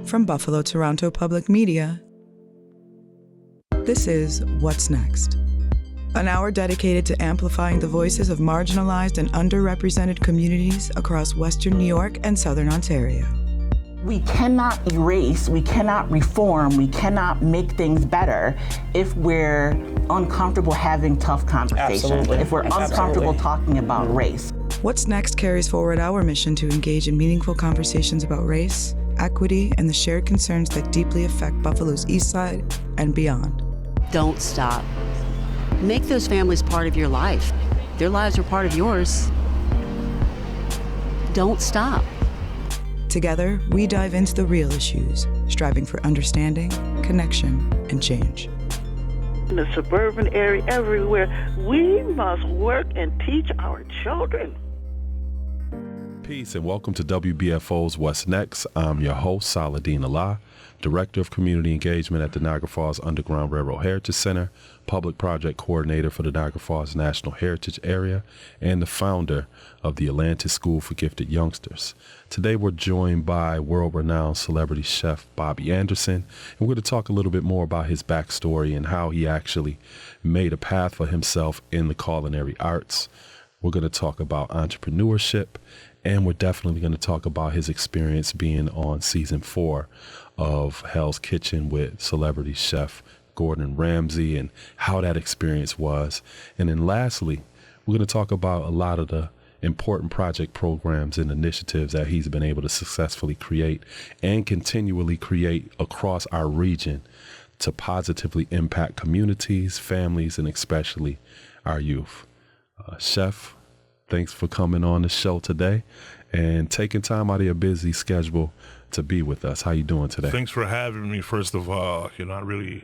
From Buffalo Toronto Public Media, this is What's Next? An hour dedicated to amplifying the voices of marginalized and underrepresented communities across Western New York and Southern Ontario. We cannot erase, we cannot reform, we cannot make things better if we're uncomfortable having tough conversations, Absolutely. if we're uncomfortable talking about race. What's Next carries forward our mission to engage in meaningful conversations about race, equity, and the shared concerns that deeply affect Buffalo's East Side and beyond. Don't stop. Make those families part of your life. Their lives are part of yours. Don't stop. Together, we dive into the real issues, striving for understanding, connection, and change. In the suburban area, everywhere, we must work and teach our children. Peace and welcome to WBFO's What's Next. I'm your host, Saladin Allah, Director of Community Engagement at the Niagara Falls Underground Railroad Heritage Center, Public Project Coordinator for the Niagara Falls National Heritage Area, and the founder of the Atlantis School for Gifted Youngsters. Today we're joined by world-renowned celebrity chef Bobby Anderson, and we're going to talk a little bit more about his backstory and how he actually made a path for himself in the culinary arts. We're going to talk about entrepreneurship, and we're definitely going to talk about his experience being on season 4 of Hell's Kitchen with celebrity chef Gordon Ramsay and how that experience was. And then lastly, we're going to talk about a lot of the important project programs and initiatives that he's been able to successfully create and continually create across our region to positively impact communities, families, and especially our youth. Chef, thanks for coming on the show today and taking time out of your busy schedule to be with us. How you doing today? Thanks for having me. First of all, I really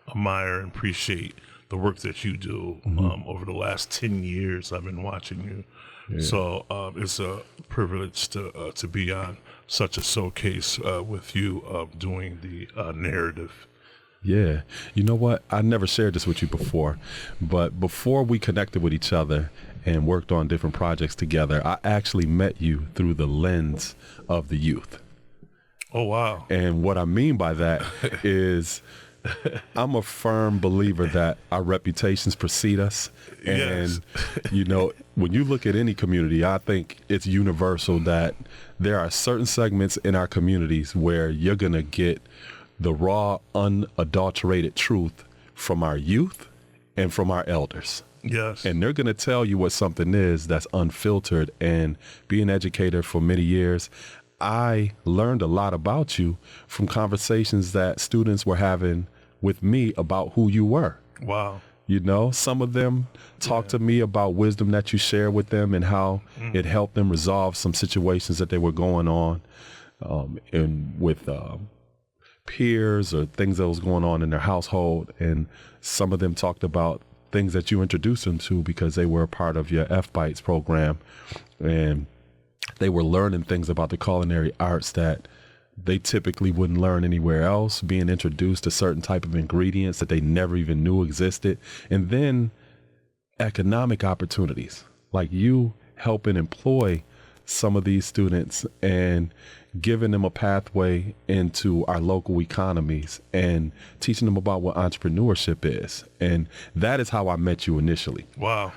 admire and appreciate the work that you do. Over the last 10 years, I've been watching you. Yeah. So it's a privilege to be on such a showcase with you doing the narrative. Yeah. You know what? I never shared this with you before, but before we connected with each other and worked on different projects together, I actually met you through the lens of the youth. Oh, wow. And what I mean by that is I'm a firm believer that our reputations precede us. And, yes. When you look at any community, I think it's universal that there are certain segments in our communities where you're going to get the raw, unadulterated truth from our youth and from our elders. Yes. And they're going to tell you what something is that's unfiltered. And being an educator for many years, I learned a lot about you from conversations that students were having with me about who you were. Wow. Some of them talked to me about wisdom that you share with them and how it helped them resolve some situations that they were going on and with peers or things that was going on in their household. And some of them talked about things that you introduced them to because they were a part of your F-Bites program. And they were learning things about the culinary arts that they typically wouldn't learn anywhere else, being introduced to certain type of ingredients that they never even knew existed. And then economic opportunities, like you helping employ some of these students and giving them a pathway into our local economies and teaching them about what entrepreneurship is. And that is how I met you initially. Wow.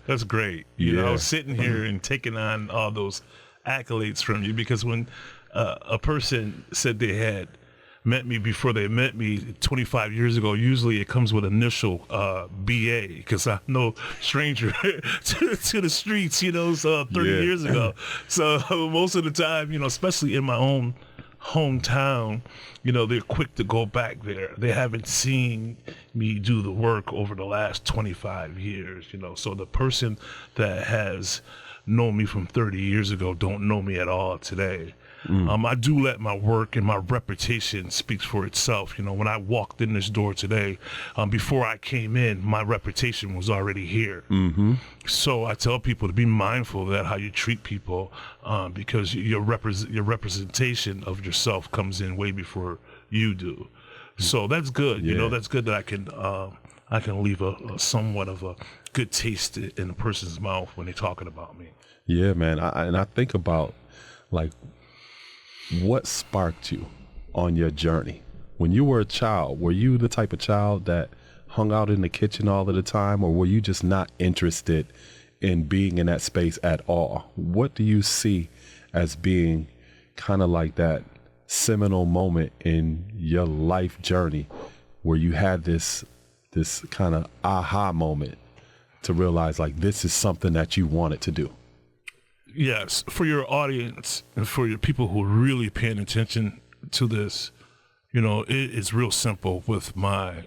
That's great. Yeah. I was sitting here and taking on all those accolades from you because when a person said they had met me before they met me 25 years ago, usually it comes with initial BA because I'm no stranger to the streets, 30 years ago. So most of the time, especially in my own hometown, they're quick to go back there. They haven't seen me do the work over the last 25 years, So the person that has known me from 30 years ago don't know me at all today. I do let my work and my reputation speaks for itself. When I walked in this door today, before I came in, my reputation was already here. So I tell people to be mindful of that, how you treat people, because your representation of yourself comes in way before you do. So that's good. That's good that I can leave a somewhat of a good taste in a person's mouth when they're talking about me. Yeah, man. I think about like what sparked you on your journey? When you were a child, were you the type of child that hung out in the kitchen all of the time, or were you just not interested in being in that space at all? What do you see as being kind of like that seminal moment in your life journey where you had this kind of aha moment to realize like this is something that you wanted to do? Yes, for your audience and for your people who are really paying attention to this, you know, it is real simple with my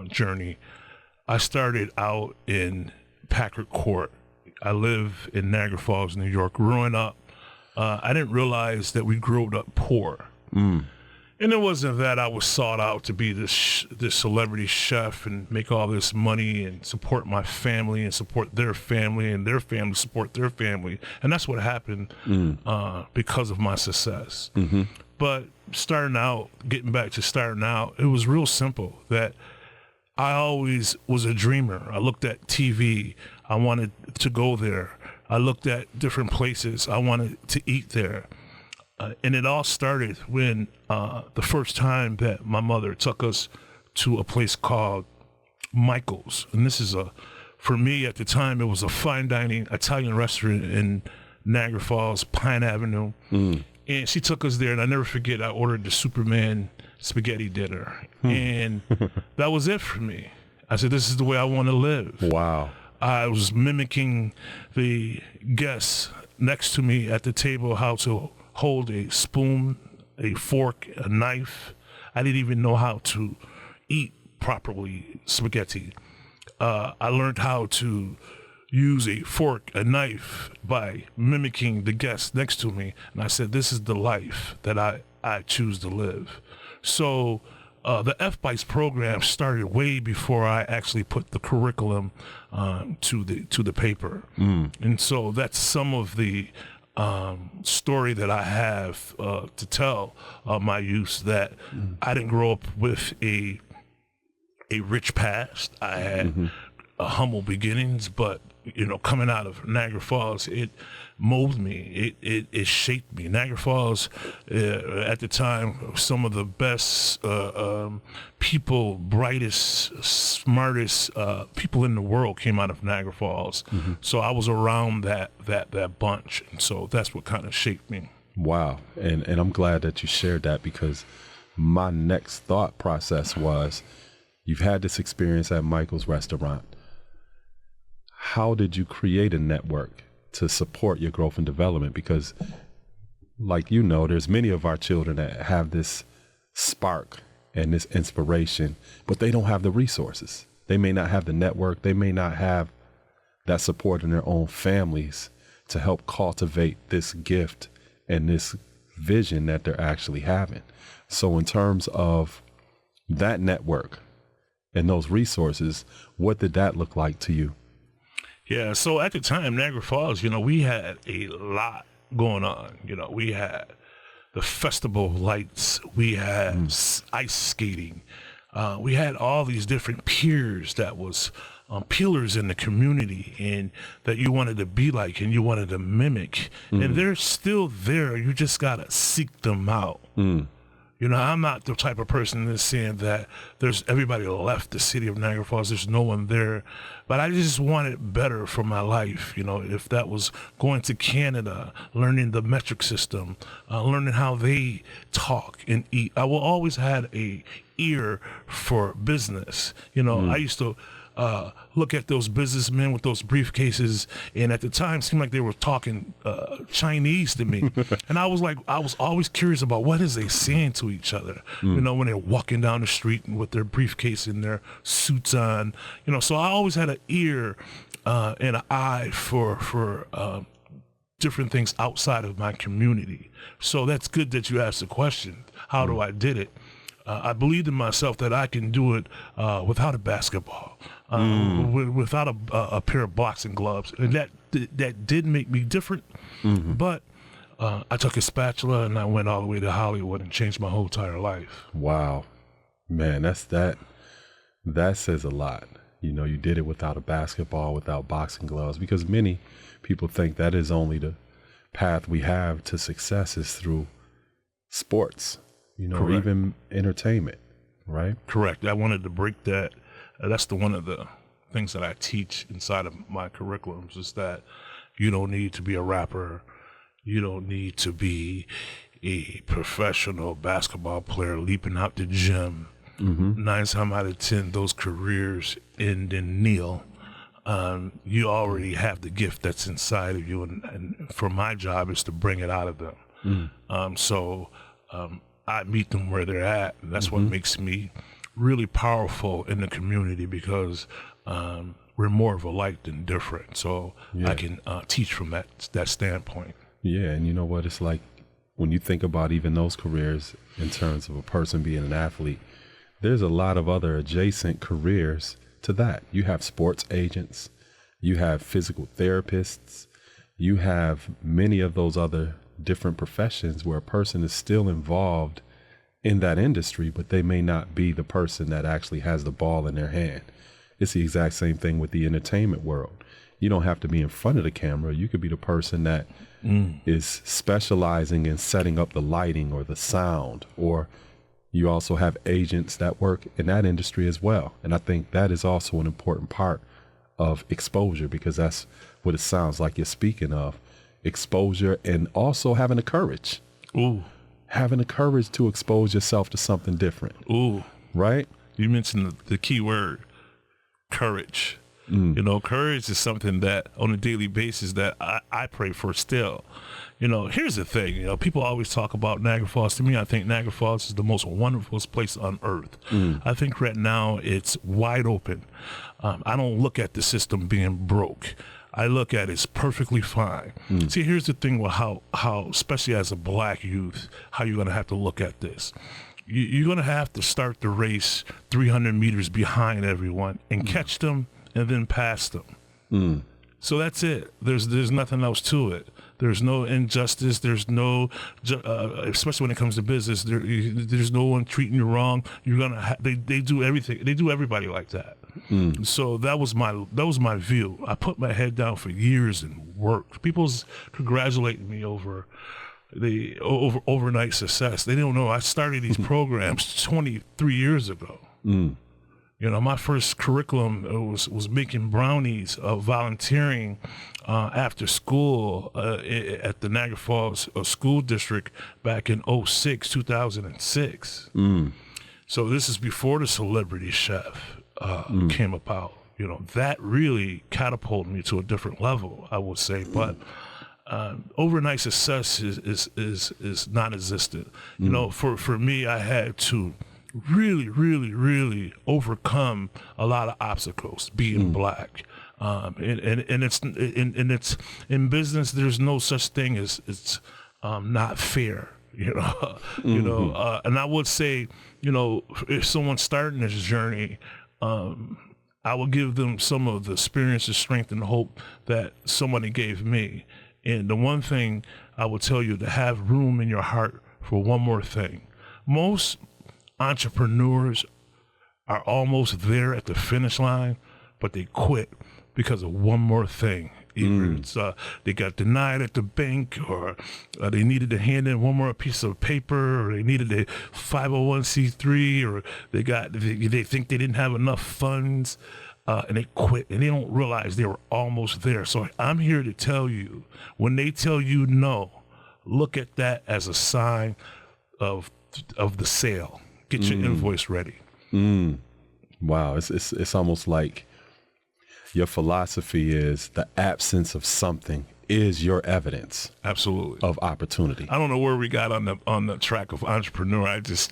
journey. I started out in Packard Court. I live in Niagara Falls, New York. Growing up, I didn't realize that we grew up poor. And it wasn't that I was sought out to be this celebrity chef and make all this money and support my family and support their family and their family support their family. And that's what happened because of my success. But getting back to starting out, it was real simple that I always was a dreamer. I looked at TV. I wanted to go there. I looked at different places. I wanted to eat there. And it all started when the first time that my mother took us to a place called Michael's. And this is for me at the time, it was a fine dining Italian restaurant in Niagara Falls, Pine Avenue. And she took us there, and I never forget, I ordered the Superman spaghetti dinner. And that was it for me. I said, this is the way I want to live. Wow. I was mimicking the guests next to me at the table, how to hold a spoon, a fork, a knife. I didn't even know how to eat properly spaghetti. I learned how to use a fork, a knife by mimicking the guests next to me. And I said, this is the life that I choose to live. So the F-Bites program started way before I actually put the curriculum to the paper. And so that's some of the story that I have to tell my youth, that I didn't grow up with a rich past. I had humble beginnings, but you know, coming out of Niagara Falls, it molded me. It shaped me. Niagara Falls, at the time, some of the best people, brightest, smartest people in the world came out of Niagara Falls. So I was around that bunch, and so that's what kind of shaped me. Wow, and I'm glad that you shared that, because my next thought process was, you've had this experience at Michael's restaurant. How did you create a network to support your growth and development? Because, like you know, there's many of our children that have this spark and this inspiration, but they don't have the resources. They may not have the network. They may not have that support in their own families to help cultivate this gift and this vision that they're actually having. So in terms of that network and those resources, what did that look like to you? Yeah, so at the time, Niagara Falls, you know, we had a lot going on. You know, we had the festival lights, we had ice skating, we had all these different piers that was pillars in the community and that you wanted to be like and you wanted to mimic. And they're still there. You just got to seek them out. You know, I'm not the type of person that's saying that there's everybody left the city of Niagara Falls, there's no one there. But I just wanted better for my life. You know, if that was going to Canada, learning the metric system, learning how they talk and eat. I will always had a ear for business. You know, I used to look at those businessmen with those briefcases, and at the time it seemed like they were talking Chinese to me. And I was always curious about what is they saying to each other, you know, when they're walking down the street with their briefcase and their suits on, you know. So I always had an ear and an eye for different things outside of my community. So that's good that you asked the question, how do I did it? I believed in myself that I can do it without a basketball, without a pair of boxing gloves, and that did make me different. But I took a spatula and I went all the way to Hollywood and changed my whole entire life. Wow, man, that says a lot. You know, you did it without a basketball, without boxing gloves, because many people think that is only the path we have to success is through sports, or Correct. even entertainment, right? Correct. I wanted to break that. That's one of the things that I teach inside of my curriculums is that you don't need to be a rapper. You don't need to be a professional basketball player leaping out the gym. 9 times out of 10, those careers end in nil. You already have the gift that's inside of you, and for my job is to bring it out of them. So I meet them where they're at, and that's what makes me really powerful in the community, because we're more of alike than different. So I can teach from that standpoint. Yeah, and you know what? It's like when you think about even those careers in terms of a person being an athlete, there's a lot of other adjacent careers to that. You have sports agents, you have physical therapists, you have many of those other different professions where a person is still involved in that industry, but they may not be the person that actually has the ball in their hand. It's the exact same thing with the entertainment world. You don't have to be in front of the camera. You could be the person that is specializing in setting up the lighting or the sound, or you also have agents that work in that industry as well. And I think that is also an important part of exposure, because that's what it sounds like you're speaking of. Exposure, and also having the courage. Having the courage to expose yourself to something different. Right? You mentioned the key word, courage. Courage is something that on a daily basis that I pray for still. Here's the thing, people always talk about Niagara Falls. To me, I think Niagara Falls is the most wonderful place on earth. I think right now it's wide open. I don't look at the system being broke. I look at it's perfectly fine. See, here's the thing with how, especially as a black youth, how you're going to have to look at this. You're going to have to start the race 300 meters behind everyone and catch them and then pass them. So that's it. There's nothing else to it. There's no injustice. There's no, especially when it comes to business, there's no one treating you wrong. You're gonna they do everything. They do everybody like that. So that was my view. I put my head down for years and worked. People's congratulating me over the overnight success. They don't know I started these programs 23 years ago. My first curriculum was making brownies, volunteering after school at the Niagara Falls School District back in 2006. So this is before the Celebrity Chef came about. That really catapulted me to a different level, I would say. But overnight success is non-existent. For me, I had to really, really, really overcome a lot of obstacles being black. And it's in business, there's no such thing as it's not fair, and I would say, if someone's starting this journey, I will give them some of the experience, the strength, and the hope that somebody gave me. And the one thing I will tell you, to have room in your heart for one more thing. Most entrepreneurs are almost there at the finish line, but they quit because of one more thing. Either it's they got denied at the bank, or they needed to hand in one more piece of paper, or they needed a 501c3, or they think they didn't have enough funds, and they quit, and they don't realize they were almost there. So I'm here to tell you, when they tell you no, look at that as a sign of the sale. Get your invoice ready. Wow, it's almost like your philosophy is the absence of something is your evidence. Absolutely. Of opportunity. I don't know where we got on the track of entrepreneur. I just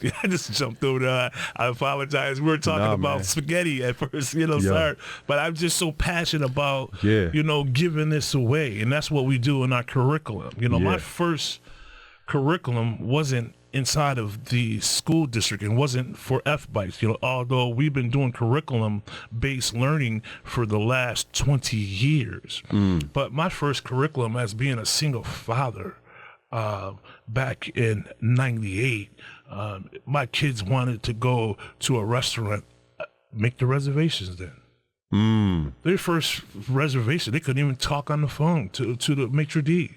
jumped through there. I apologize. We were talking about spaghetti at first, sorry. But I'm just so passionate about giving this away, and that's what we do in our curriculum. My first curriculum wasn't inside of the school district and wasn't for F-Bites, although we've been doing curriculum-based learning for the last 20 years. But my first curriculum as being a single father back in 98, my kids wanted to go to a restaurant, make the reservations then. Their first reservation, they couldn't even talk on the phone to the maitre d'.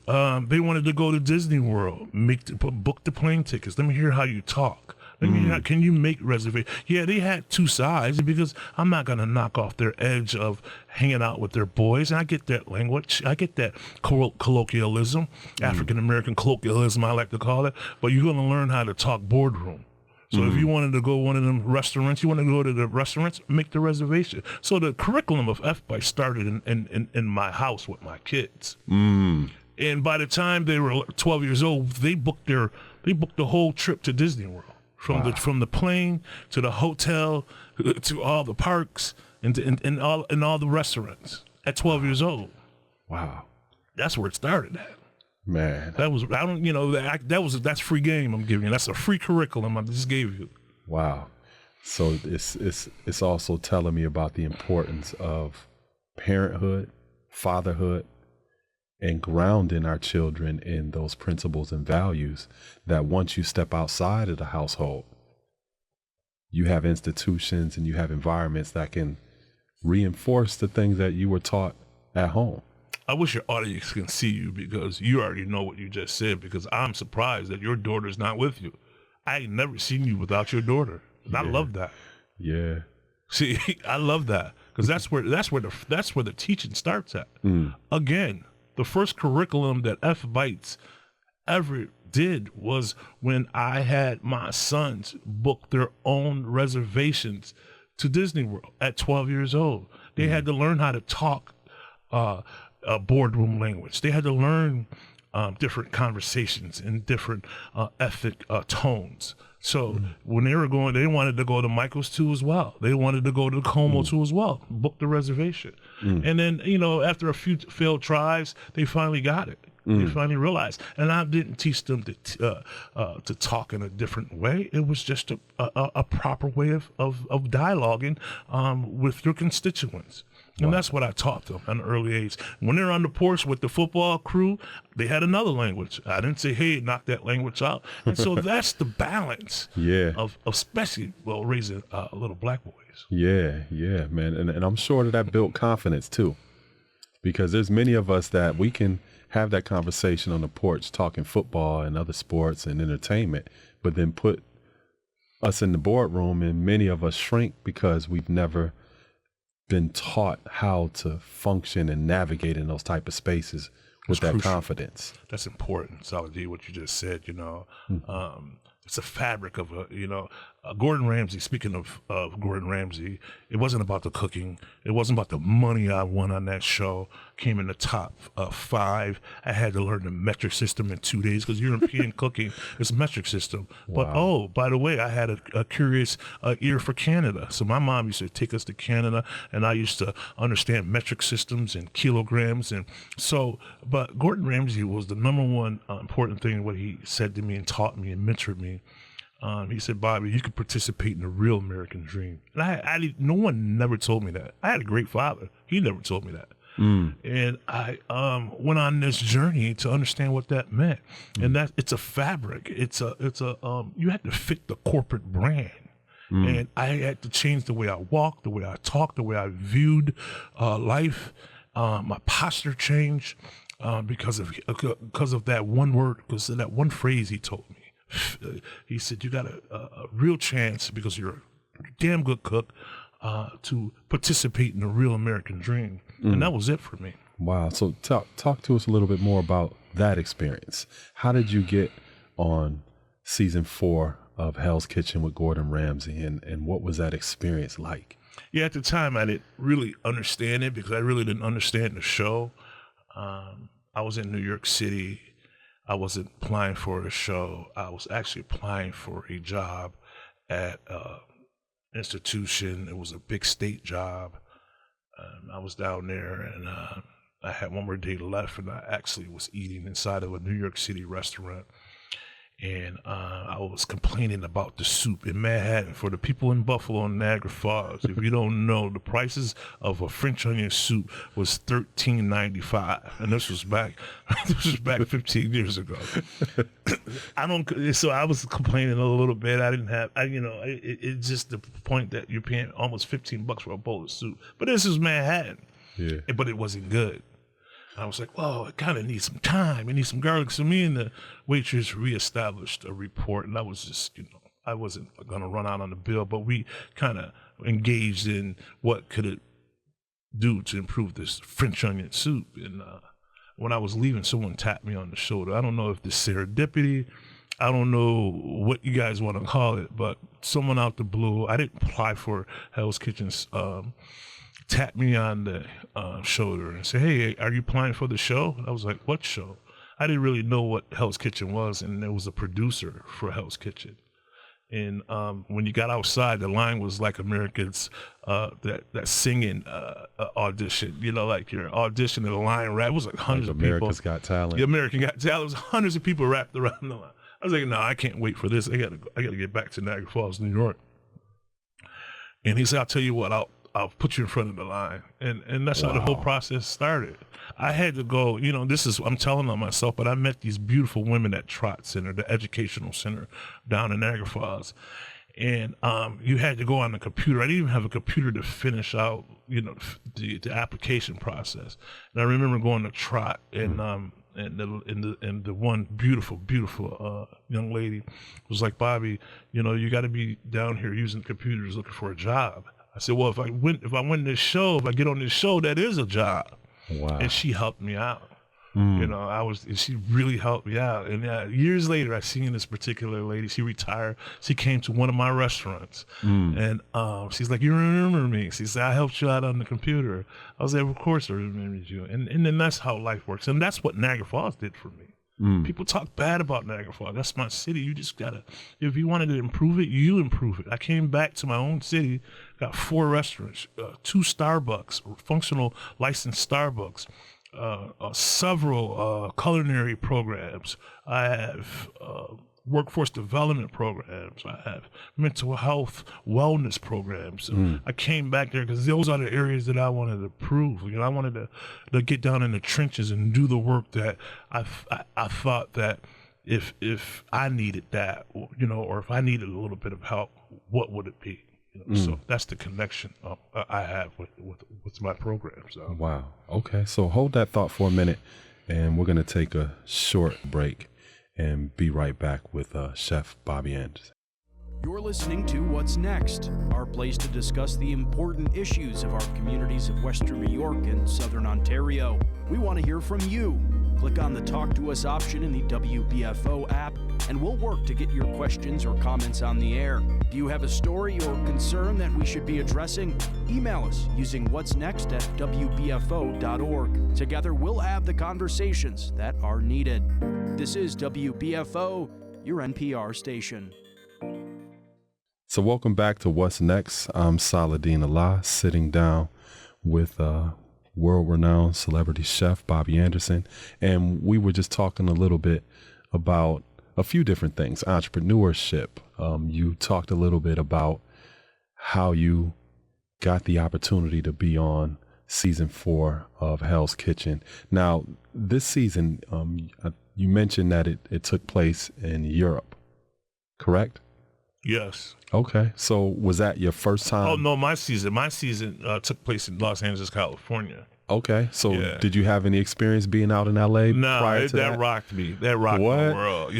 They wanted to go to Disney World, book the plane tickets. Let me hear how you talk. Can you make reservations? Yeah, they had two sides because I'm not going to knock off their edge of hanging out with their boys. And I get that language. I get that colloquialism, African-American colloquialism, I like to call it. But you're going to learn how to talk boardroom. So if you wanted to go one of them restaurants, you want to go to the restaurants, make the reservation. So the curriculum of FBITE started in my house with my kids. And by the time they were 12 years old, they booked the whole trip to Disney World. From the plane to the hotel to all the parks and all the restaurants at 12 years old. Wow. That's where it started at. Man. That's free game I'm giving you. That's a free curriculum I just gave you. Wow. So it's also telling me about the importance of parenthood, fatherhood, and grounding our children in those principles and values that once you step outside of the household, you have institutions and you have environments that can reinforce the things that you were taught at home. I wish your audience can see you because you already know what you just said, because I'm surprised that your daughter's not with you. I ain't never seen you without your daughter. And I love that. Yeah. See, I love that because that's where the teaching starts at. Again, the first curriculum that FBITES ever did was when I had my sons book their own reservations to Disney World at 12 years old. They had to learn how to talk boardroom language. They had to learn different conversations and different ethnic tones. So when they were going, they wanted to go to Michael's too as well. They wanted to go to Como too as well. Book the reservation. And then, after a few failed tries, they finally got it. They finally realized. And I didn't teach them to talk in a different way. It was just a proper way of dialoguing with your constituents. And that's what I taught them at an early age. When they're on the porch with the football crew, they had another language. I didn't say, hey, knock that language out. And so that's the balance of especially, raising little black boys. Yeah, man. And I'm sure that built confidence too, because there's many of us that we can have that conversation on the porch talking football and other sports and entertainment, but then put us in the boardroom and many of us shrink because we've never been taught how to function and navigate in those type of spaces with that confidence. That's important, Saladin, what you just said, it's a fabric of Gordon Ramsay. Speaking of Gordon Ramsay, it wasn't about the cooking. It wasn't about the money I won on that show. Came in the top 5. I had to learn the metric system in 2 days because European cooking is a metric system. Wow. But by the way, I had a curious ear for Canada. So my mom used to take us to Canada, and I used to understand metric systems and kilograms. And so, but Gordon Ramsay was the number one important thing. What he said to me and taught me and mentored me. He said, Bobby, you could participate in the real American dream. And no one never told me that. I had a great father. He never told me that. And I went on this journey to understand what that meant. And that it's a fabric. It's a you had to fit the corporate brand. And I had to change the way I walked, the way I talked, the way I viewed life. My posture changed because of that one word, because of that one phrase he told me. He said, you got a real chance, because you're a damn good cook, to participate in the real American dream. And that was it for me. Wow. So talk to us a little bit more about that experience. How did you get on season 4 of Hell's Kitchen with Gordon Ramsay, and what was that experience like? Yeah, at the time I didn't really understand it because I really didn't understand the show. I was in New York City. I wasn't applying for a show. I was actually applying for a job at an institution. It was a big state job. I was down there, and I had one more day left, and I actually was eating inside of a New York City restaurant. And I was complaining about the soup in Manhattan. For the people in Buffalo and Niagara Falls, if you don't know, the prices of a French onion soup was $13.95, and this was back 15 years ago. So I was complaining a little bit. I didn't have, it's just the point that you're paying almost $15 for a bowl of soup. But this is Manhattan. Yeah. But it wasn't good. I was like, well, it kind of needs some time. It needs some garlic. So me and the waitress reestablished a report, and I was just, I wasn't going to run out on the bill, but we kind of engaged in what could it do to improve this French onion soup. And when I was leaving, someone tapped me on the shoulder. I don't know if this serendipity, I don't know what you guys want to call it, but someone out the blue, I didn't apply for Hell's Kitchen's, tapped me on the shoulder and said, hey, are you applying for the show? I was like, what show? I didn't really know what Hell's Kitchen was, and there was a producer for Hell's Kitchen. And when you got outside, the line was like Americans, that singing audition, like your audition and the line rap. It was like hundreds of people. America's Got Talent. The American Got Talent. It was hundreds of people wrapped around the line. I was like, no, I can't wait for this. I got to get back to Niagara Falls, New York. And he said, I'll tell you what, I'll put you in front of the line. And that's how the whole process started. I had to go, I'm telling on myself, but I met these beautiful women at Trot Center, the educational center down in Niagara Falls. And you had to go on the computer. I didn't even have a computer to finish out, the application process. And I remember going to Trot and the one beautiful young lady was like, Bobby, you got to be down here using computers looking for a job. I said, well, if I win this show, if I get on this show, that is a job. Wow. And she helped me out. She really helped me out. And years later, I seen this particular lady. She retired. She came to one of my restaurants, and she's like, "You remember me?" She said, "I helped you out on the computer." I was like, "Of course I remember you." And then that's how life works, and that's what Niagara Falls did for me. People talk bad about Niagara Falls. That's my city. You just gotta, if you wanted to improve it, you improve it. I came back to my own city, got 4 restaurants, 2 Starbucks, functional licensed Starbucks. Several culinary programs. I have workforce development programs. I have mental health wellness programs. I came back there because those are the areas that I wanted to prove. I wanted to get down in the trenches and do the work that I thought that if I needed that, or if I needed a little bit of help, what would it be? So that's the connection I have with my program. So. Wow. Okay. So hold that thought for a minute, and we're going to take a short break and be right back with Chef Bobby Anderson. You're listening to What's Next, our place to discuss the important issues of our communities of Western New York and Southern Ontario. We want to hear from you. Click on the Talk to Us option in the WBFO app, and we'll work to get your questions or comments on the air. Do you have a story or concern that we should be addressing? Email us using what'snext@wbfo.org. Together, we'll have the conversations that are needed. This is WBFO, your NPR station. So welcome back to What's Next. I'm Saladin Allah, sitting down with world-renowned celebrity chef Bobby Anderson, and we were just talking a little bit about a few different things, entrepreneurship. You talked a little bit about how you got the opportunity to be on season 4 of Hell's Kitchen. Now, this season, you mentioned that it took place in Europe, correct? Yes. Okay. So was that your first time? Oh, no, my season took place in Los Angeles, California. Okay. So yeah. Did you have any experience being out in LA prior to that? That rocked me. That rocked my world.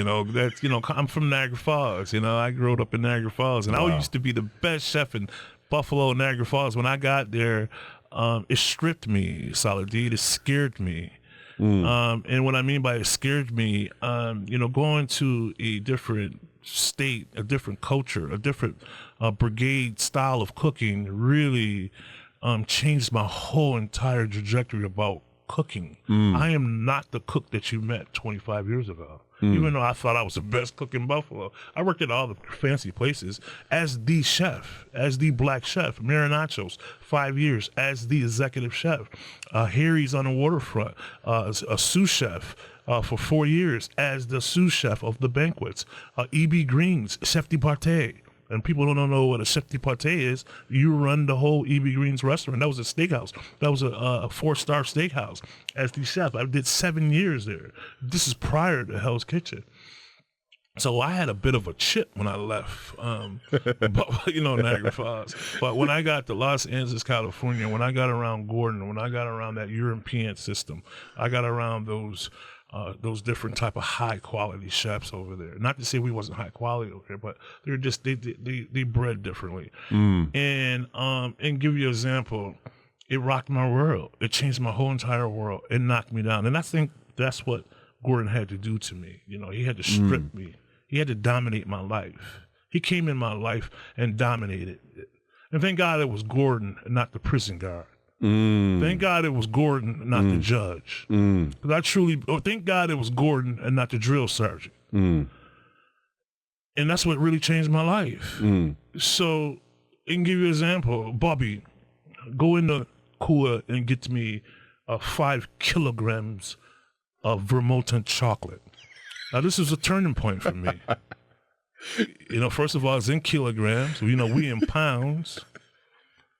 I'm from Niagara Falls. I grew up in Niagara Falls, and I used to be the best chef in Buffalo, Niagara Falls. When I got there, it stripped me, Saladin. It scared me. And what I mean by it scared me, going to a different state, a different culture, a different brigade style of cooking really changed my whole entire trajectory about cooking. I am not the cook that you met 25 years ago. Even though I thought I was the best cook in Buffalo, I worked at all the fancy places as the chef, as the black chef. Marinachos, 5 years as the executive chef. Harry's on the waterfront, a sous chef for 4 years as the sous chef of the banquets. E.B. Green's, chef de partie. And people don't know what a chef de partie is. You run the whole E.B. Green's restaurant. That was a steakhouse. That was a 4-star steakhouse. As the chef, I did 7 years there. This is prior to Hell's Kitchen. So I had a bit of a chip when I left, but, Niagara Falls. But when I got to Los Angeles, California, when I got around Gordon, when I got around that European system, I got around those different type of high quality chefs over there. Not to say we wasn't high quality over there, but they're just they bred differently. And give you an example, it rocked my world. It changed my whole entire world. It knocked me down, and I think that's what Gordon had to do to me. He had to strip me. He had to dominate my life. He came in my life and dominated it. And thank God it was Gordon and not the prison guard. Thank God it was Gordon and not the judge. Because thank God it was Gordon and not the drill sergeant. And that's what really changed my life. So, I can give you an example. Bobby, go in the cooler and get me 5 kilograms of Vermont chocolate. Now, this is a turning point for me. First of all, it's in kilograms. We in pounds.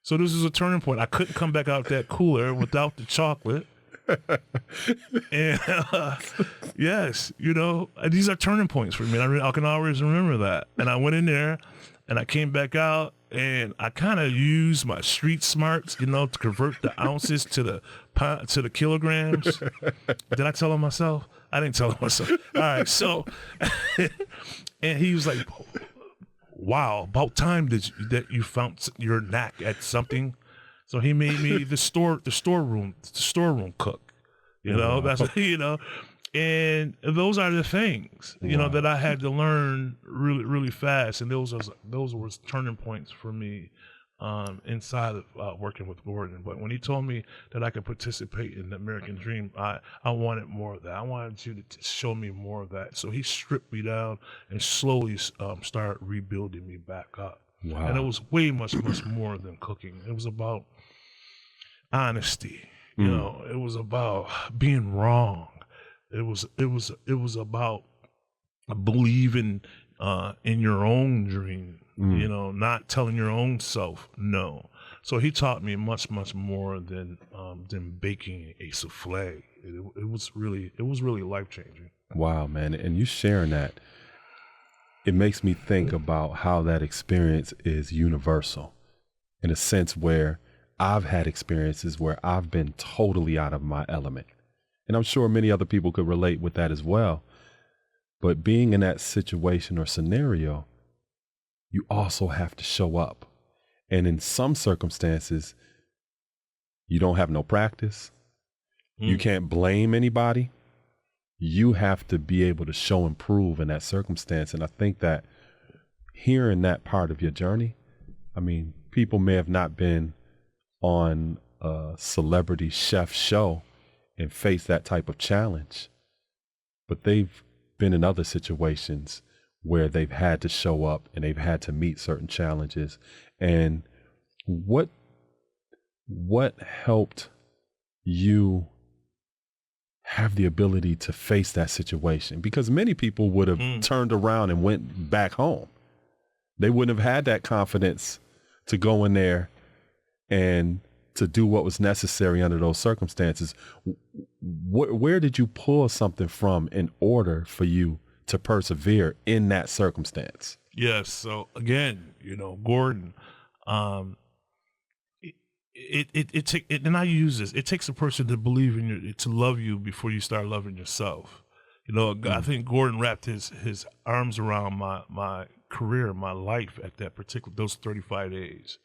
So this is a turning point. I couldn't come back out that cooler without the chocolate. And yes, these are turning points for me. I can always remember that. And I went in there and I came back out and I kind of used my street smarts, to convert the ounces to the kilograms. Did I tell him myself? I didn't tell him myself. All right, so, and he was like, wow, about time that you found your knack at something. So he made me the storeroom cook. That's and those are the things that I had to learn really, really fast, and those were turning points for me inside of working with Gordon. But when he told me that I could participate in the American Dream, I wanted more of that. I wanted you to show me more of that. So he stripped me down and slowly started rebuilding me back up. Wow. And it was way much more than cooking. It was about honesty. It was about being wrong. It was about believing in your own dream. Not telling your own self no. So he taught me much more than baking a souffle. It was really life changing. Wow, man! And you sharing that, it makes me think about how that experience is universal, in a sense where I've had experiences where I've been totally out of my element, and I'm sure many other people could relate with that as well. But being in that situation or scenario, you also have to show up. And in some circumstances, you don't have no practice. You can't blame anybody. You have to be able to show and prove in that circumstance. And I think that hearing that part of your journey, people may have not been on a celebrity chef show and faced that type of challenge, but they've been in other situations where they've had to show up and they've had to meet certain challenges. And what helped you have the ability to face that situation? Because many people would have turned around and went back home. They wouldn't have had that confidence to go in there and to do what was necessary under those circumstances. Where did you pull something from in order for you to persevere in that circumstance? Yes. So again, Gordon, and I use this. It takes a person to believe in you, to love you before you start loving yourself. I think Gordon wrapped his arms around my career, my life at those 35 days.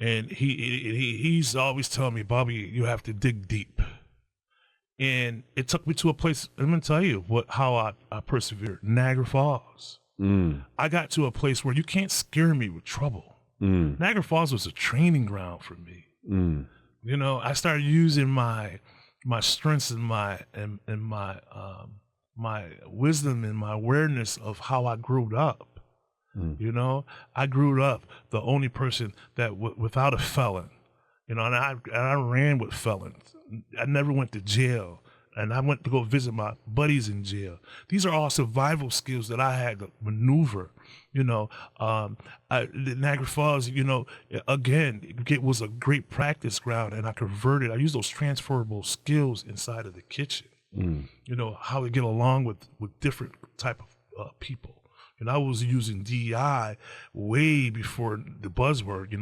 And he's always telling me, Bobby, you have to dig deep. And it took me to a place, I'm going to tell you how I persevered. Niagara Falls. I got to a place where you can't scare me with trouble. Niagara Falls was a training ground for me. I started using my strengths and my wisdom and my awareness of how I grew up. I grew up the only person that without a felon. And I ran with felons. I never went to jail. And I went to go visit my buddies in jail. These are all survival skills that I had to maneuver. Niagara Falls, again, it was a great practice ground, and I used those transferable skills inside of the kitchen. How to get along with different type people. And I was using DEI way before the buzzword.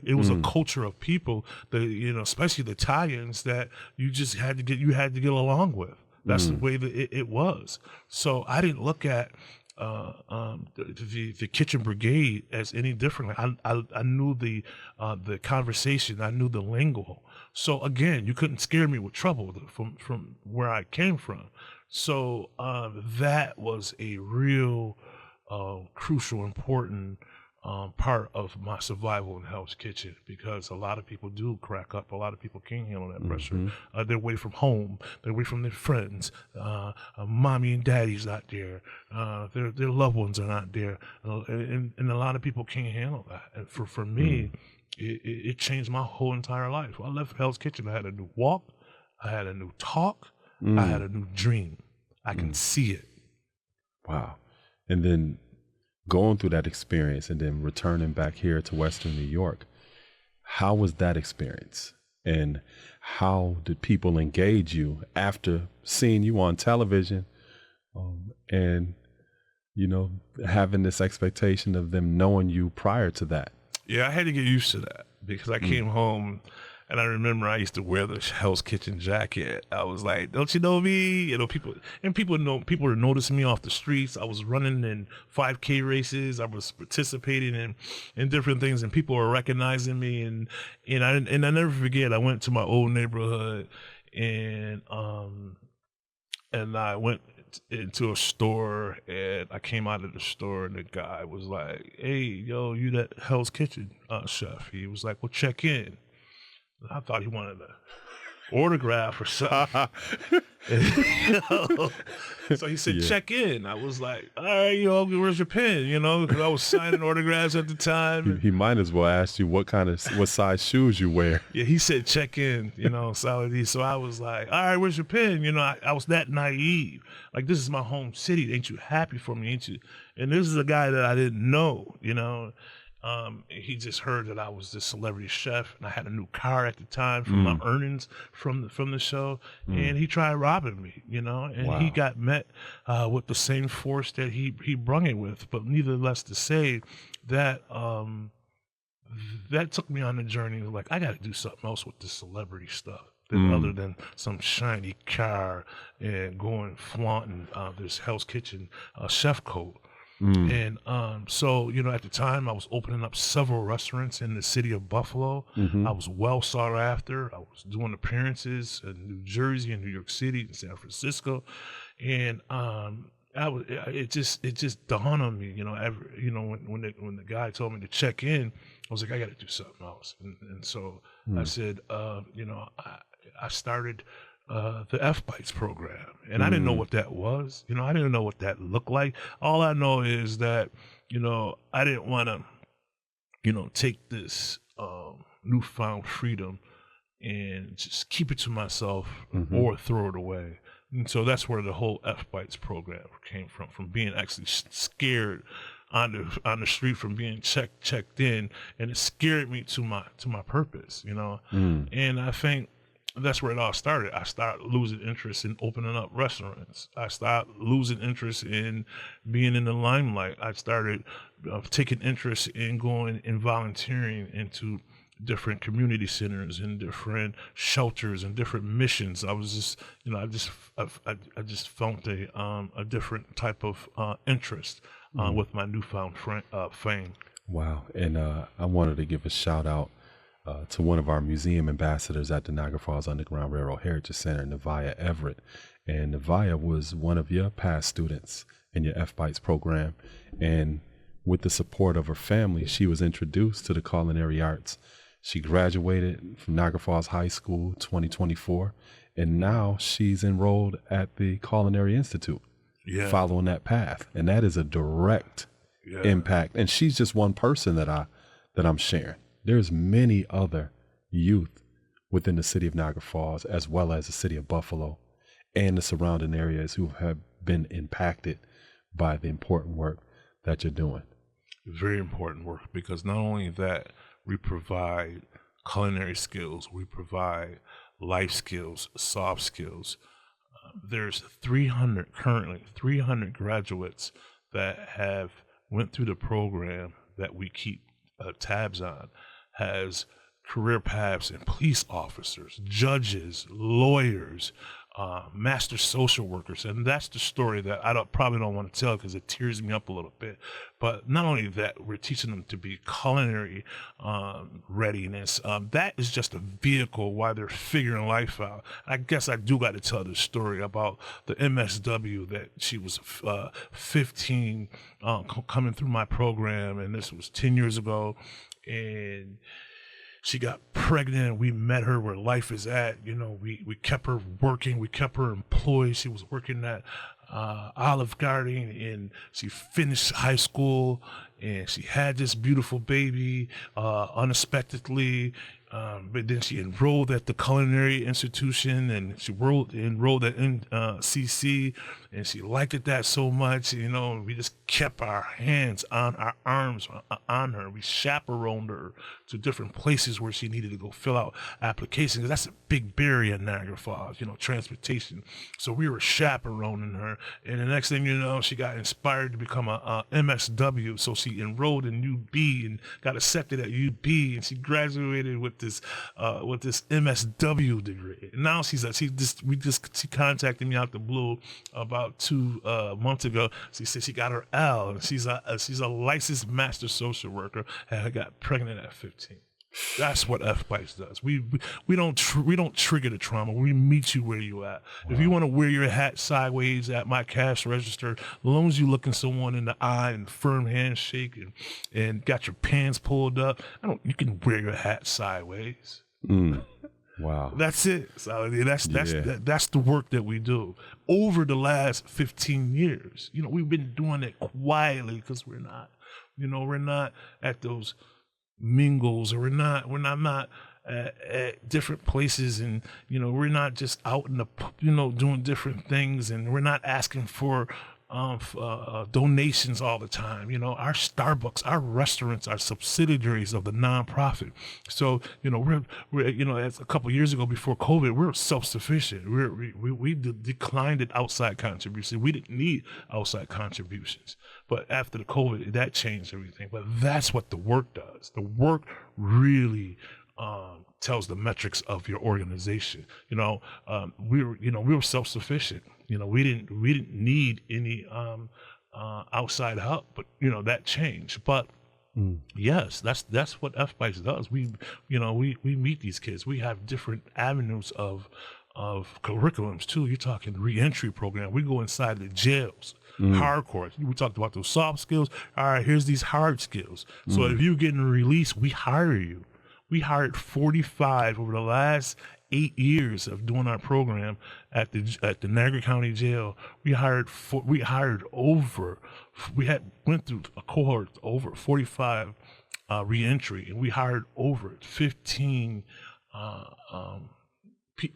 It was a culture of people that, especially the Italians, that you just had to get along with. That's the way that it was. So I didn't look at the kitchen brigade as any different. I knew the conversation. I knew the lingo. So again, you couldn't scare me with trouble from where I came from. So that was a real crucial, important part of my survival in Hell's Kitchen, because a lot of people do crack up. A lot of people can't handle that pressure. They're away from home. They're away from their friends. Mommy and daddy's not there. Their loved ones are not there. And a lot of people can't handle that. And for me, it changed my whole entire life. I left Hell's Kitchen. I had a new walk. I had a new talk. I had a new dream. I can see it. Wow. And then going through that experience and then returning back here to Western New York, how was that experience? And how did people engage you after seeing you on television and, having this expectation of them knowing you prior to that? Yeah, I had to get used to that, because I came home and I remember I used to wear the Hell's Kitchen jacket. I was like, "Don't you know me?" People were noticing me off the streets. I was running in 5K races. I was participating in different things, and people were recognizing me. And I never forget. I went to my old neighborhood, and I went into a store, and I came out of the store, and the guy was like, "Hey, yo, you that Hell's Kitchen chef?" He was like, "Well, check in." I thought he wanted an autograph or something. So he said, "Check in." I was like, "All right, where's your pen?" Because I was signing autographs at the time. He might as well ask you what size shoes you wear. Yeah, he said, "Check in," Saladin. So I was like, "All right, where's your pen?" I was that naive. Like, this is my home city. Ain't you happy for me? Ain't you? And this is a guy that I didn't know, he just heard that I was this celebrity chef, and I had a new car at the time from my earnings from the show, and he tried robbing me, and he got met with the same force that he brung it with. But nevertheless, to say that that took me on a journey of, like, I got to do something else with this celebrity stuff. Other than some shiny car and going flaunting this Hell's Kitchen chef coat. And so, at the time I was opening up several restaurants in the city of Buffalo. I was well sought after. I was doing appearances in New Jersey and New York City and San Francisco. And it just dawned on me, when the guy told me to check in, I was like, I got to do something else. And so I said, I started the F-Bites program. And I didn't know what that was. I didn't know what that looked like. All I know is that, I didn't want to, take this newfound freedom and just keep it to myself or throw it away. And so that's where the whole F-Bites program came from being actually scared on the street, from being checked in, and it scared me to my purpose, And I think that's where it all started. I started losing interest in opening up restaurants. I started losing interest in being in the limelight. I started taking interest in going and volunteering into different community centers and different shelters and different missions. I was just, I just felt a different type of interest with my newfound fame. Wow. And I wanted to give a shout out to one of our museum ambassadors at the Niagara Falls Underground Railroad Heritage Center, Nevaeh Everett. And Nevaeh was one of your past students in your F-Bites program. And with the support of her family, she was introduced to the culinary arts. She graduated from Niagara Falls High School 2024, and now she's enrolled at the Culinary Institute, following that path. And that is a direct impact. And she's just one person that I'm sharing. There's many other youth within the city of Niagara Falls, as well as the city of Buffalo and the surrounding areas, who have been impacted by the important work that you're doing. Very important work, because not only that, we provide culinary skills, we provide life skills, soft skills. There's currently 300 graduates that have went through the program that we keep tabs on has career paths in police officers, judges, lawyers, master social workers. And that's the story that I probably don't want to tell because it tears me up a little bit. But not only that, we're teaching them to be culinary readiness. That is just a vehicle while they're figuring life out. I guess I do got to tell the story about the MSW that she was 15 coming through my program, and this was 10 years ago. And she got pregnant. We met her where life is at. You know, we kept her working. We kept her employed. She was working at Olive Garden, and she finished high school, and she had this beautiful baby unexpectedly. But then she enrolled at the culinary institution, and she enrolled at CC, and she liked it that so much. You know, we just kept our hands on our arms on her. We chaperoned her to different places where she needed to go fill out applications. That's a big barrier in Niagara Falls, you know, transportation. So we were chaperoning her, and the next thing you know, she got inspired to become a MSW. So she enrolled in UB and got accepted at UB, and she graduated with this MSW degree. And now she contacted me out the blue about 2 months ago. She said she got her L, and she's a licensed master social worker, and got pregnant at 15. That's what FBITES does. We don't trigger the trauma. We meet you where you at. Wow. If you want to wear your hat sideways at my cash register, as long as you looking someone in the eye and firm handshake and got your pants pulled up, you can wear your hat sideways. Wow. That's it. Saladin. That's the work that we do over the last 15 years. You know, we've been doing it quietly because we're not at those mingles, or we're not at different places, and you know, we're not just out in the, you know, doing different things, and we're not asking for donations all the time. You know, our Starbucks, our restaurants are subsidiaries of the nonprofit. So, you know, we're you know, as a couple of years ago before COVID, we're self-sufficient. We declined it outside contributions. We didn't need outside contributions. But after the COVID, that changed everything. But that's what the work does. The work really tells the metrics of your organization. You know, we were self-sufficient. You know, we didn't need any outside help, but you know, that changed. But yes, that's what FBITES does. We meet these kids. We have different avenues of curriculums too. You're talking reentry program. We go inside the jails. Hardcore. We talked about those soft skills. All right, here's these hard skills. So if you're getting released, we hire you. We hired 45 over the last 8 years of doing our program at the Niagara County Jail. We went through a cohort over 45 reentry, and we hired over 15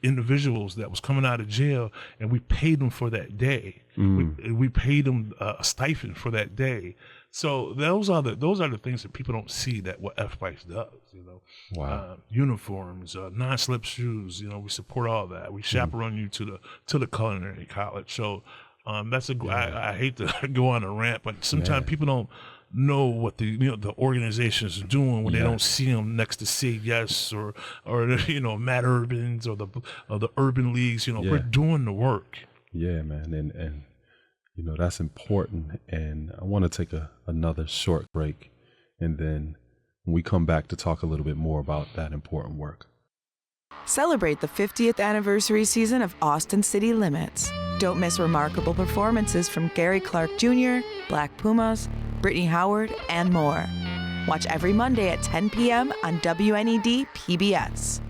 individuals that was coming out of jail, and we paid them for that day. We paid them a stipend for that day. So those are the things that people don't see that what FBITES does. You know, wow. Uniforms, non-slip shoes. You know, we support all that. We chaperone you to the culinary college. So I hate to go on a rant, but sometimes people don't know what the organization is doing when they don't see them next to Say Yes or you know, Mad Urbans or the Urban Leagues. You know, we're doing the work. Yeah, man, and you know, that's important. And I want to take another short break, and then we come back to talk a little bit more about that important work. Celebrate the 50th anniversary season of Austin City Limits. Don't miss remarkable performances from Gary Clark Jr., Black Pumas, Brittany Howard, and more. Watch every Monday at 10 p.m. on WNED PBS.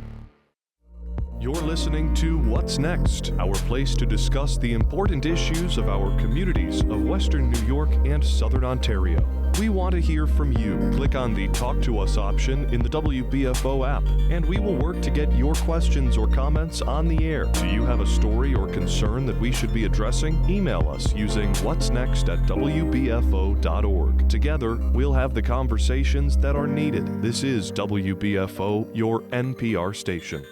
You're listening to What's Next, our place to discuss the important issues of our communities of Western New York and Southern Ontario. We want to hear from you. Click on the Talk to Us option in the WBFO app, and we will work to get your questions or comments on the air. Do you have a story or concern that we should be addressing? Email us using whatsnext@wbfo.org. Together, we'll have the conversations that are needed. This is WBFO, your NPR station.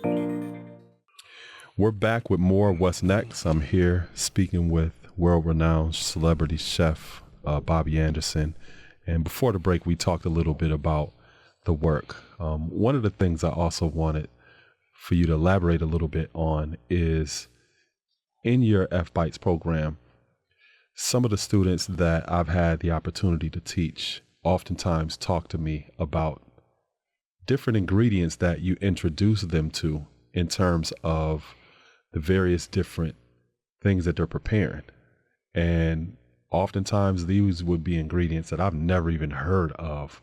We're back with more What's Next. I'm here speaking with world-renowned celebrity chef Bobby Anderson. And before the break, we talked a little bit about the work. One of the things I also wanted for you to elaborate a little bit on is in your F-Bites program, some of the students that I've had the opportunity to teach oftentimes talk to me about different ingredients that you introduce them to in terms of the various different things that they're preparing. And oftentimes these would be ingredients that I've never even heard of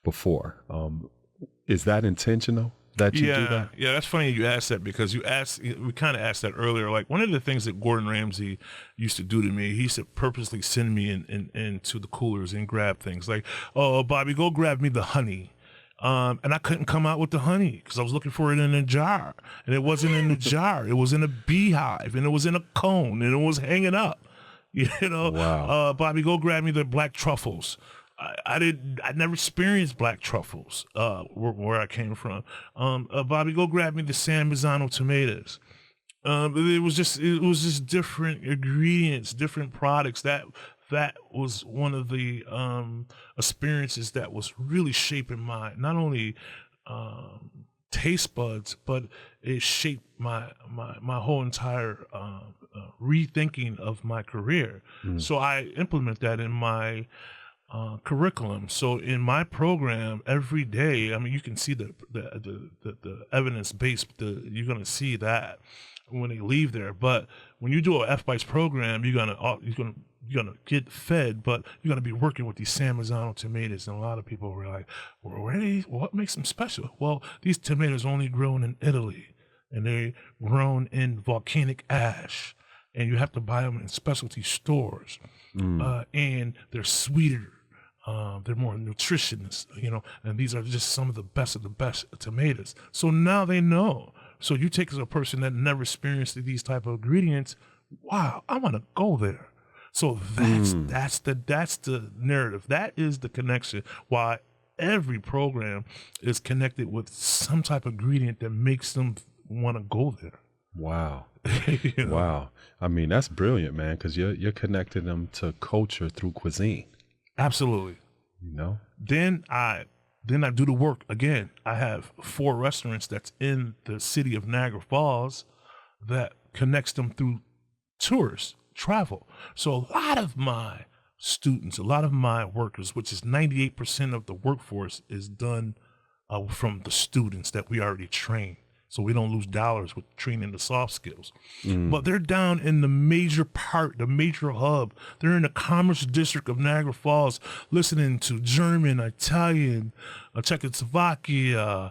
before. Is that intentional that you do that? Yeah, that's funny you asked that, because we kind of asked that earlier. Like, one of the things that Gordon Ramsay used to do to me, he used to purposely send me into the coolers and grab things like, oh, Bobby, go grab me the honey. And I couldn't come out with the honey because I was looking for it in a jar, and it wasn't in the jar. It was in a beehive, and it was in a cone, and it was hanging up. You know, Wow. Bobby, go grab me the black truffles. I never experienced black truffles where I came from. Bobby, go grab me the San Marzano tomatoes. It was just different ingredients, different products. That was one of the experiences that was really shaping my not only taste buds, but it shaped my whole entire rethinking of my career. So I implement that in my curriculum. So in my program every day, I mean, you can see the evidence based. You're gonna see that when they leave there. But when you do an F-Bites program, you're gonna get fed, but you're gonna be working with these San Marzano tomatoes. And a lot of people were like, well, what makes them special? Well, these tomatoes only grown in Italy, and they're grown in volcanic ash, and you have to buy them in specialty stores. And they're sweeter. They're more nutritious, and these are just some of the best tomatoes. So now they know. So you take as a person that never experienced these type of ingredients, wow, I want to go there. So that's the narrative. That is the connection. Why every program is connected with some type of ingredient that makes them want to go there. Wow. You know? Wow. I mean, that's brilliant, man, because you're connecting them to culture through cuisine. Absolutely. Then I do the work again. I have 4 restaurants that's in the city of Niagara Falls that connects them through tourists, travel. So a lot of my students, a lot of my workers, which is 98% of the workforce, is done from the students that we already train. So we don't lose dollars with training the soft skills. But they're down in the major hub. They're in the commerce district of Niagara Falls, listening to German, Italian, Czechoslovakia,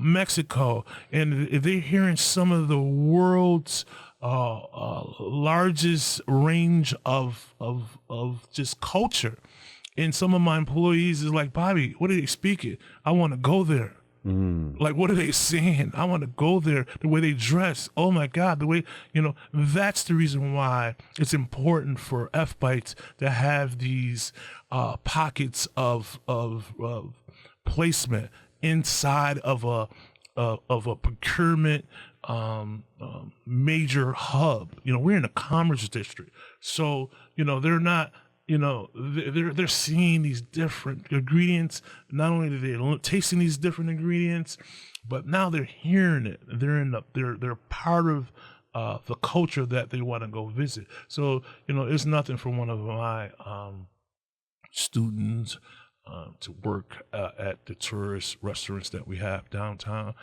Mexico, and they're hearing some of the world's largest range of just culture. And some of my employees is like, Bobby, what are they speaking? I want to go there. Like, what are they saying? I want to go there. The way they dress. Oh my God, the way, that's the reason why it's important for F-Bites to have these pockets of placement inside of a procurement major hub. We're in a commerce district. So, they're not, they're seeing these different ingredients. Not only are they tasting these different ingredients, but now they're hearing it. They're part of the culture that they want to go visit. So, it's nothing for one of my students to work at the tourist restaurants that we have downtown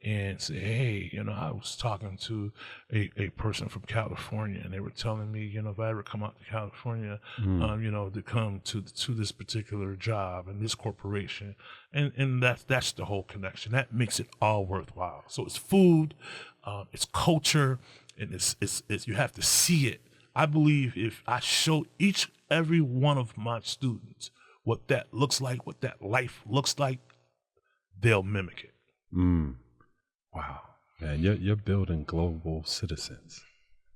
and say, hey, I was talking to a person from California, and they were telling me, if I ever come out to California, to come to this particular job and this corporation, and that's the whole connection. That makes it all worthwhile. So it's food, it's culture, and it's you have to see it. I believe if I show every one of my students what that looks like, what that life looks like, they'll mimic it. Wow, man, you're building global citizens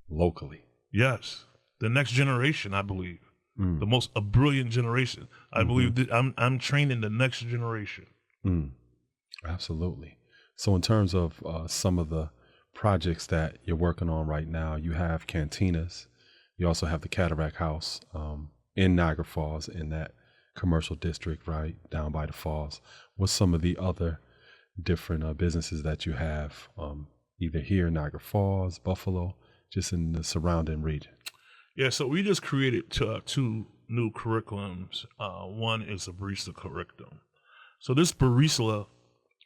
locally. Yes, the next generation, I believe, the most brilliant generation. I believe that I'm training the next generation. Absolutely. So, in terms of some of the projects that you're working on right now, you have cantinas. You also have the Cataract House in Niagara Falls, in that commercial district right down by the falls, what's some of the other different businesses that you have, either here in Niagara Falls, Buffalo, just in the surrounding region? Yeah, so we just created two new curriculums. One is a barista curriculum. So this barista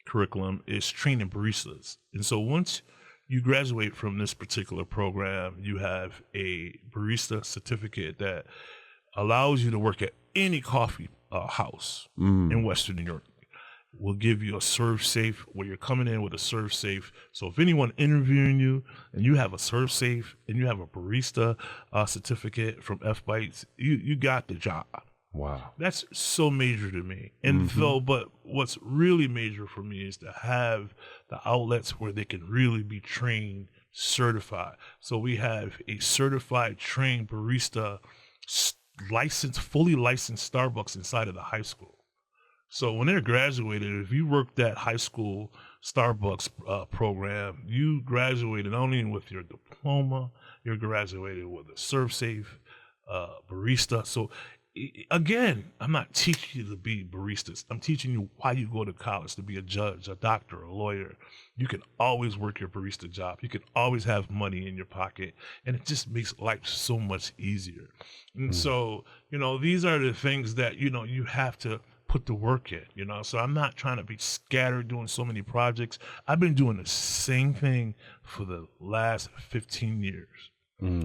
curriculum is training baristas. And so once you graduate from this particular program, you have a barista certificate that allows you to work at any coffee house in Western New York. We'll give you a serve safe where you're coming in with a serve safe. So if anyone interviewing you and you have a serve safe and you have a barista certificate from F-Bites, you got the job. Wow. That's so major to me. And but what's really major for me is to have the outlets where they can really be trained, certified. So we have a certified trained barista fully licensed Starbucks inside of the high school. So when they're graduated, if you worked that high school Starbucks program, you graduated only with your diploma, you're graduated with a ServSafe barista. So again, I'm not teaching you to be baristas. I'm teaching you why you go to college, to be a judge, a doctor, a lawyer. You can always work your barista job. You can always have money in your pocket, and it just makes life so much easier. And so, these are the things that, you have to put the work in, so I'm not trying to be scattered doing so many projects. I've been doing the same thing for the last 15 years.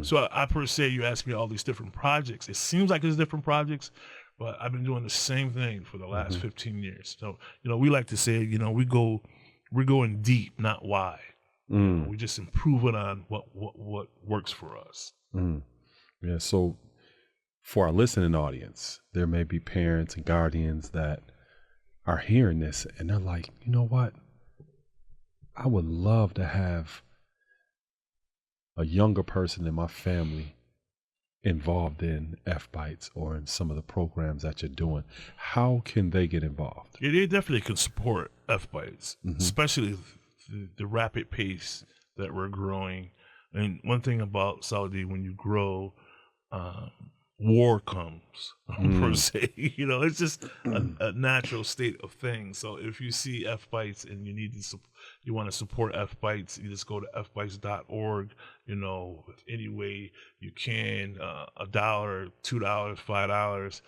So I per se, you ask me all these different projects. It seems like there's different projects, but I've been doing the same thing for the last 15 years. So, we like to say, we're going deep, not wide. We just improving on what works for us. Yeah. So for our listening audience, there may be parents and guardians that are hearing this and they're like, you know what? I would love to have a younger person in my family involved in F-Bites or in some of the programs that you're doing. How can they get involved? Yeah, they definitely can support F-Bites, especially the rapid pace that we're growing. And one thing about Saudi, when you grow, war comes per se. It's just a natural state of things. So if you see F-Bites and you want to support F-Bites, you just go to fbites.org. Any way you can, $1, $2, $5.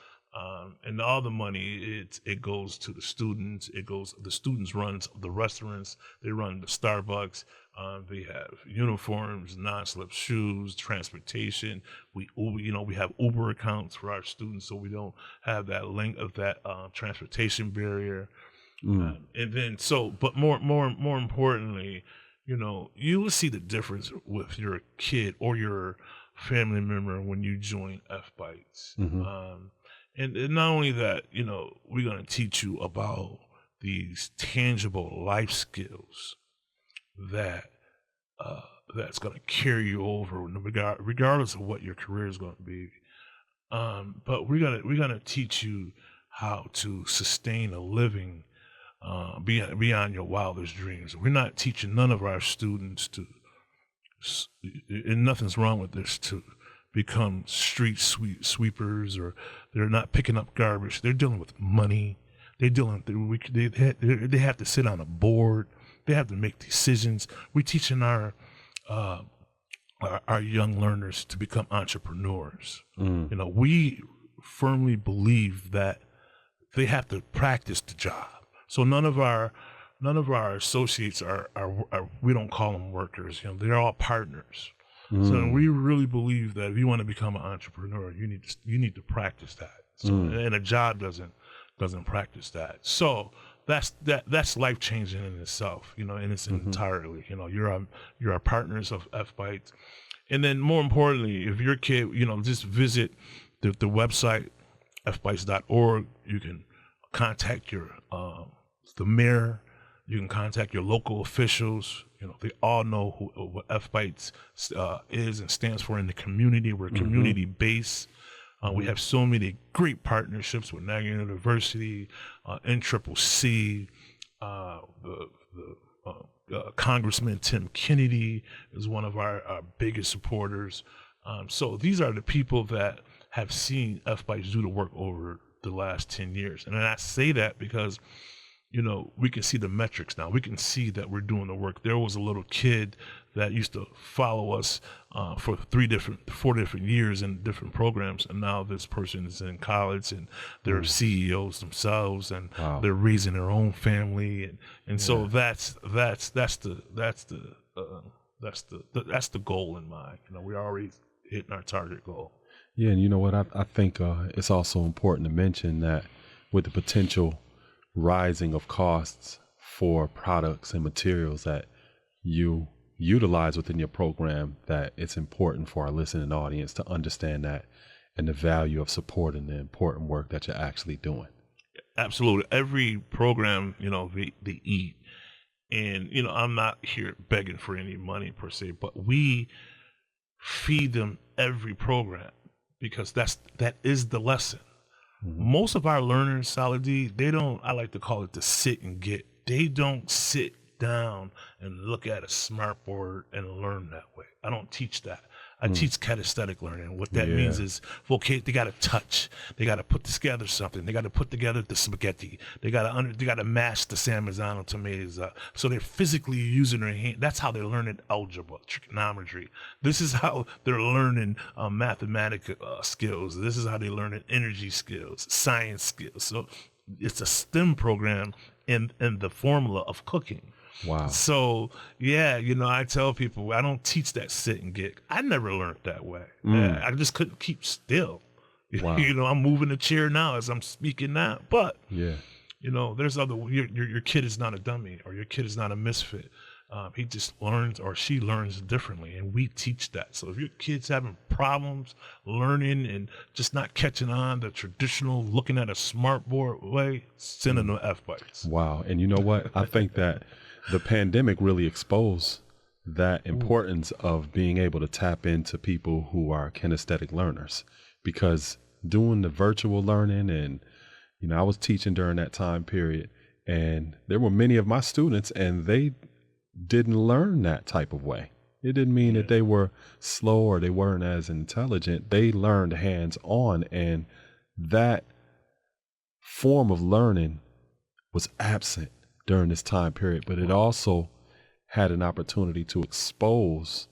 And all the money, it goes to the students. The students run the restaurants. They run the Starbucks. They have uniforms, non-slip shoes, transportation. We have Uber accounts for our students, so we don't have that link of that transportation barrier. And then, but more importantly, you will see the difference with your kid or your family member when you join F-Bites. And not only that, we're going to teach you about these tangible life skills that's going to carry you over regardless of what your career is going to be. But we're gonna teach you how to sustain a living beyond your wildest dreams. We're not teaching none of our students and nothing's wrong with this, to become street sweepers, or they're not picking up garbage. They're dealing with money. They have to sit on a board. They have to make decisions. We're teaching our young learners to become entrepreneurs. We firmly believe that they have to practice the job. So none of our associates are we don't call them workers. They're all partners. So we really believe that if you want to become an entrepreneur, you need to practice that. So and a job doesn't practice that. So that's life changing in itself, in its entirely. You're our partners of F-Bites. And then more importantly, if your kid, just visit the website, fbites.org. You can contact the mayor. You can contact your local officials. They all know what F-Bites is and stands for in the community. We're community based. We have so many great partnerships with Niagara University, NCCC, Congressman Tim Kennedy is one of our biggest supporters. So these are the people that have seen FBITES do the work over the last 10 years. And I say that because, we can see the metrics now. We can see that we're doing the work. There was a little kid that used to follow us for 4 different years in different programs, and now this person is in college and they're CEOs themselves, and they're raising their own family, and so that's the goal in mind. We're already hitting our target goal. Yeah, and you know what? I think it's also important to mention that with the potential rising of costs for products and materials that you utilize within your program, that it's important for our listening audience to understand that and the value of supporting the important work that you're actually doing. Absolutely. Every program, they eat. And, I'm not here begging for any money per se, but we feed them every program because that is the lesson. Most of our learners, Saladin, I like to call it the sit and get. They don't sit down and look at a smart board and learn that way. I don't teach that. I teach kinesthetic learning. What that means is, okay, they got to touch. They got to put together something. They got to put together the spaghetti. They got to mash the Parmesan tomatoes up. So they're physically using their hand. That's how they're learning algebra, trigonometry. This is how they're learning mathematical skills. This is how they're learning energy skills, science skills. So it's a STEM program in the formula of cooking. Wow. So, I tell people, I don't teach that sit and get. I never learned that way. I just couldn't keep still. Wow. I'm moving the chair now as I'm speaking now. But, there's your kid is not a dummy, or your kid is not a misfit. He just learns, or she learns differently, and we teach that. So if your kid's having problems learning and just not catching on the traditional looking at a smart board way, send them to FBITES. Wow. And you know what? I think that the pandemic really exposed that importance of being able to tap into people who are kinesthetic learners, because doing the virtual learning, and, I was teaching during that time period, and there were many of my students, and they didn't learn that type of way. It didn't mean that they were slow or they weren't as intelligent. They learned hands-on, and that form of learning was absent during this time period, but it also had an opportunity to expose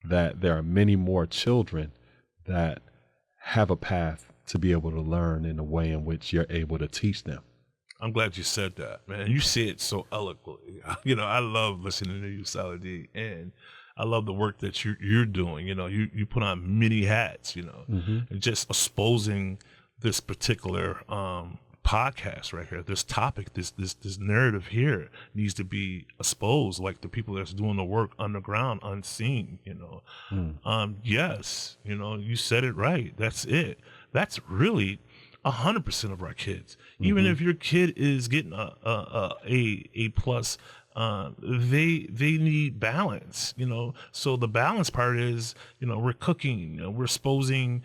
that there are many more children that have a path to be able to learn in a way in which you're able to teach them. I'm glad you said that, man. You say it so eloquently. I love listening to you, Saladin, and I love the work that you're doing. You put on many hats, and just exposing this particular podcast right here, this topic, this narrative here needs to be exposed, like the people that's doing the work underground, unseen. Yes, you said it right. That's it. That's really 100% of our kids. Even if your kid is getting a plus, they need balance, so the balance part is, we're cooking, we're exposing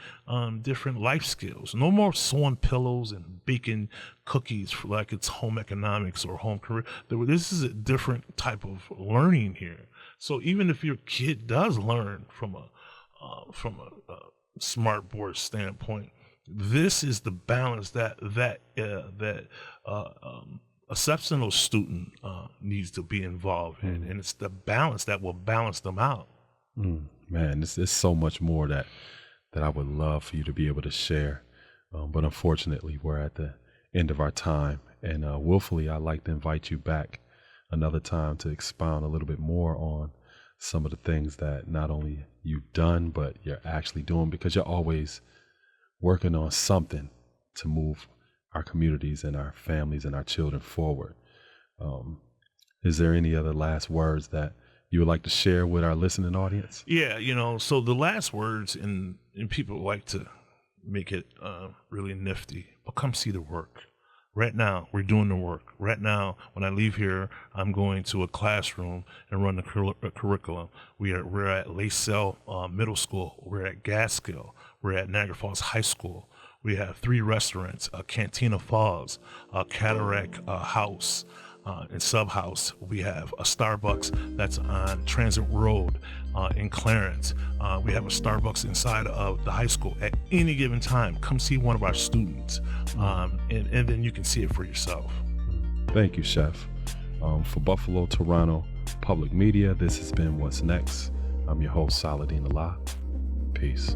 different life skills. No more sewing pillows and baking cookies for like it's home economics or home career. This is a different type of learning here. So even if your kid does learn from a smart board standpoint, this is the balance that a exceptional student needs to be involved in, and it's the balance that will balance them out. Man, there's so much more that I would love for you to be able to share, but unfortunately, we're at the end of our time, and willfully, I'd like to invite you back another time to expound a little bit more on some of the things that not only you've done, but you're actually doing, because you're always working on something to move our communities and our families and our children forward. Is there any other last words that you would like to share with our listening audience? Yeah, so the last words, and people like to make it really nifty, but come see the work. Right now, we're doing the work. Right now, when I leave here, I'm going to a classroom and run the curriculum. We're at Lacelle Middle School. We're at Gaskill. We're at Niagara Falls High School. We have 3 restaurants, Cantina Falls, Cataract House, in Subhouse. We have a Starbucks that's on Transit Road in Clarence. We have a Starbucks inside of the high school. At any given time, come see one of our students, and then you can see it for yourself. Thank you, Chef. For Buffalo, Toronto Public Media, this has been What's Next. I'm your host, Saladin Allah. Peace.